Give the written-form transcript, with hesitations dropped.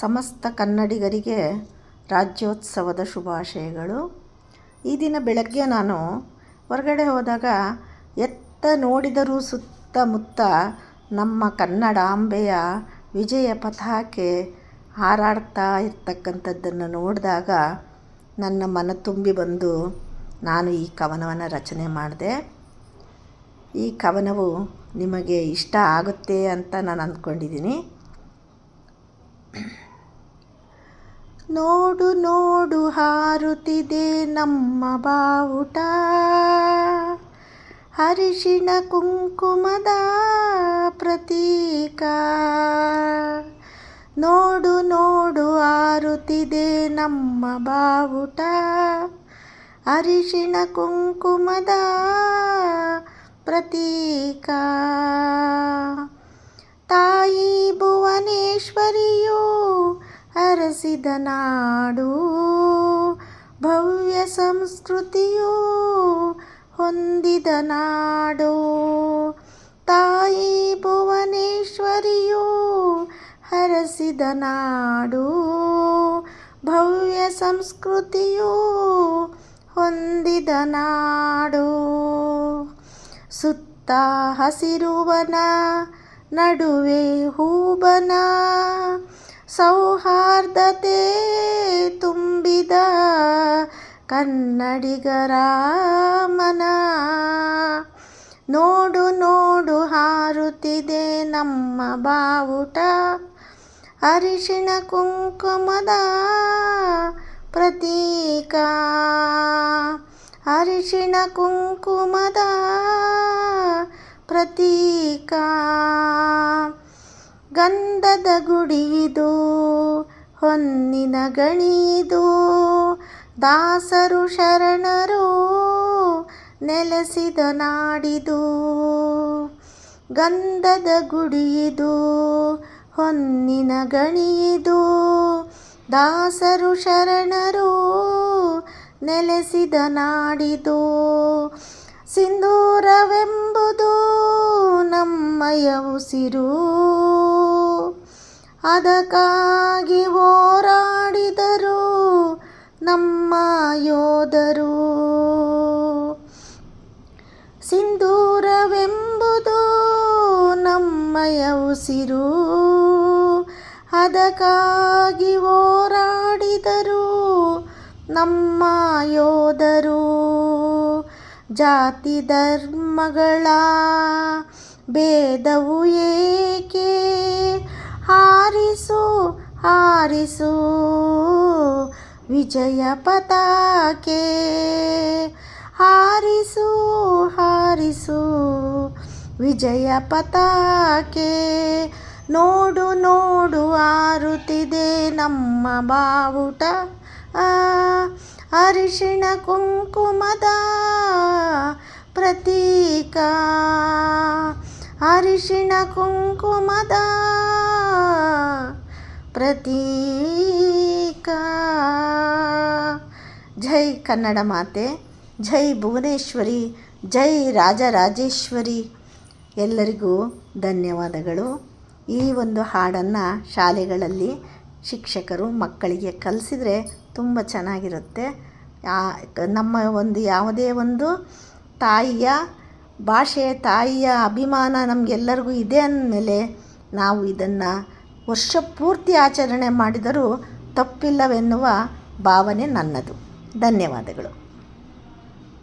ಸಮಸ್ತ ಕನ್ನಡಿಗರಿಗೆ ರಾಜ್ಯೋತ್ಸವದ ಶುಭಾಶಯಗಳು. ಈ ದಿನ ಬೆಳಗ್ಗೆ ನಾನು ಹೊರಗಡೆ ಹೋದಾಗ ಎತ್ತ ನೋಡಿದರೂ ಸುತ್ತಮುತ್ತ ನಮ್ಮ ಕನ್ನಡಾಂಬೆಯ ವಿಜಯ ಪತಾಕೆ ಹಾರಾಡ್ತಾ ಇರ್ತಕ್ಕಂಥದ್ದನ್ನು ನೋಡಿದಾಗ ನನ್ನ ಮನ ತುಂಬಿ ಬಂದು ನಾನು ಈ ಕವನವನ್ನು ರಚನೆ ಮಾಡಿದೆ. ಈ ಕವನವು ನಿಮಗೆ ಇಷ್ಟ ಆಗುತ್ತೆ ಅಂತ ನಾನು ಅಂದ್ಕೊಂಡಿದ್ದೀನಿ. ನೋಡು ನೋಡು ಹಾರುತ್ತಿದೆ ನಮ್ಮ ಬಾವುಟ, ಅರಿಶಿಣ ಕುಂಕುಮದ ಪ್ರತೀಕ. ನೋಡು ನೋಡು ಹಾರುತ್ತಿದೆ ನಮ್ಮ ಬಾವುಟ, ಅರಿಶಿಣ ಕುಂಕುಮದ ಪ್ರತೀಕ. ತಾಯಿ ಭುವನೇಶ್ವರಿಯು ಹರಸಿದ ನಾಡು, ಭವ್ಯ ಸಂಸ್ಕೃತಿಯು ಹೊಂದಿದ ನಾಡು. ತಾಯಿ ಭುವನೇಶ್ವರಿಯು ಹರಸಿದ ನಾಡು, ಭವ್ಯ ಸಂಸ್ಕೃತಿಯು ಹೊಂದಿದ ನಾಡು. ಸುತ್ತ ಹಸಿರುವನ, ನಡುವೆ ಹೂಬನ, ಸೌಹಾರ್ದತೆ ತುಂಬಿದ ಕನ್ನಡಿಗರ ಮನ. ನೋಡು ನೋಡು ಹಾರುತ್ತಿದೆ ನಮ್ಮ ಬಾವುಟ, ಅರಿಶಿಣ ಕುಂಕುಮದ ಪ್ರತೀಕ. ಅರಿಶಿಣ ಕುಂಕುಮದ ಪ್ರತೀಕ. ಗಂಧದ ಗುಡಿಯಿದು, ಹೊನ್ನಿನ ಗಣಿಯಿದು, ದಾಸರು ಶರಣರು ನೆಲೆಸಿದ ನಾಡಿದು. ಗಂಧದ ಗುಡಿಯಿದು, ಹೊನ್ನಿನ ಗಣಿಯಿದು, ದಾಸರು ಶರಣರು ನೆಲೆಸಿದ ನಾಡಿದು. ಸಿಂಧೂರವೆಂಬುದು ನಮ್ಮಯ ಉಸಿರು, ಅದಕ್ಕಾಗಿ ಹೋರಾಡಿದರು ನಮ್ಮ ಯೋಧರು. ಸಿಂಧೂರವೆಂಬುದು ನಮ್ಮಯ ಉಸಿರು, ಅದಕ್ಕಾಗಿ ಹೋರಾಡಿದರು ನಮ್ಮ ಯೋಧರು. ಜಾತಿ ಧರ್ಮಗಳ ಭೇದವು ಏಕೆ, ಹಾರಿಸು ಹಾರಿಸು ವಿಜಯ ಪತಾಕೆ. ಹಾರಿಸು ಹಾರಿಸು ವಿಜಯ ಪತಾಕೆ. ನೋಡು ನೋಡು ಹಾರುತ್ತಿದೆ ನಮ್ಮ ಬಾವುಟ, ಅರಿಶಿಣ ಕುಂಕುಮದ ಪ್ರತೀಕ. ಅರಿಶಿಣ ಕುಂಕುಮದ ಪ್ರತೀಕ. ಜೈ ಕನ್ನಡ ಮಾತೆ, ಜೈ ಭುವನೇಶ್ವರಿ, ಜೈ ರಾಜರಾಜೇಶ್ವರಿ. ಎಲ್ಲರಿಗೂ ಧನ್ಯವಾದಗಳು. ಈ ಒಂದು ಹಾಡನ್ನು ಶಾಲೆಗಳಲ್ಲಿ ಶಿಕ್ಷಕರು ಮಕ್ಕಳಿಗೆ ಕಲಿಸಿದರೆ ತುಂಬ ಚೆನ್ನಾಗಿರುತ್ತೆ. ನಮ್ಮ ಒಂದು ಯಾವುದೇ ಒಂದು ತಾಯಿಯ ಭಾಷೆ, ತಾಯಿಯ ಅಭಿಮಾನ ನಮಗೆಲ್ಲರಿಗೂ ಇದೆ ಅಂದಮೇಲೆ ನಾವು ಇದನ್ನು ವರ್ಷ ಪೂರ್ತಿ ಆಚರಣೆ ಮಾಡಿದರೂ ತಪ್ಪಿಲ್ಲವೆನ್ನುವ ಭಾವನೆ ನನ್ನದು. ಧನ್ಯವಾದಗಳು.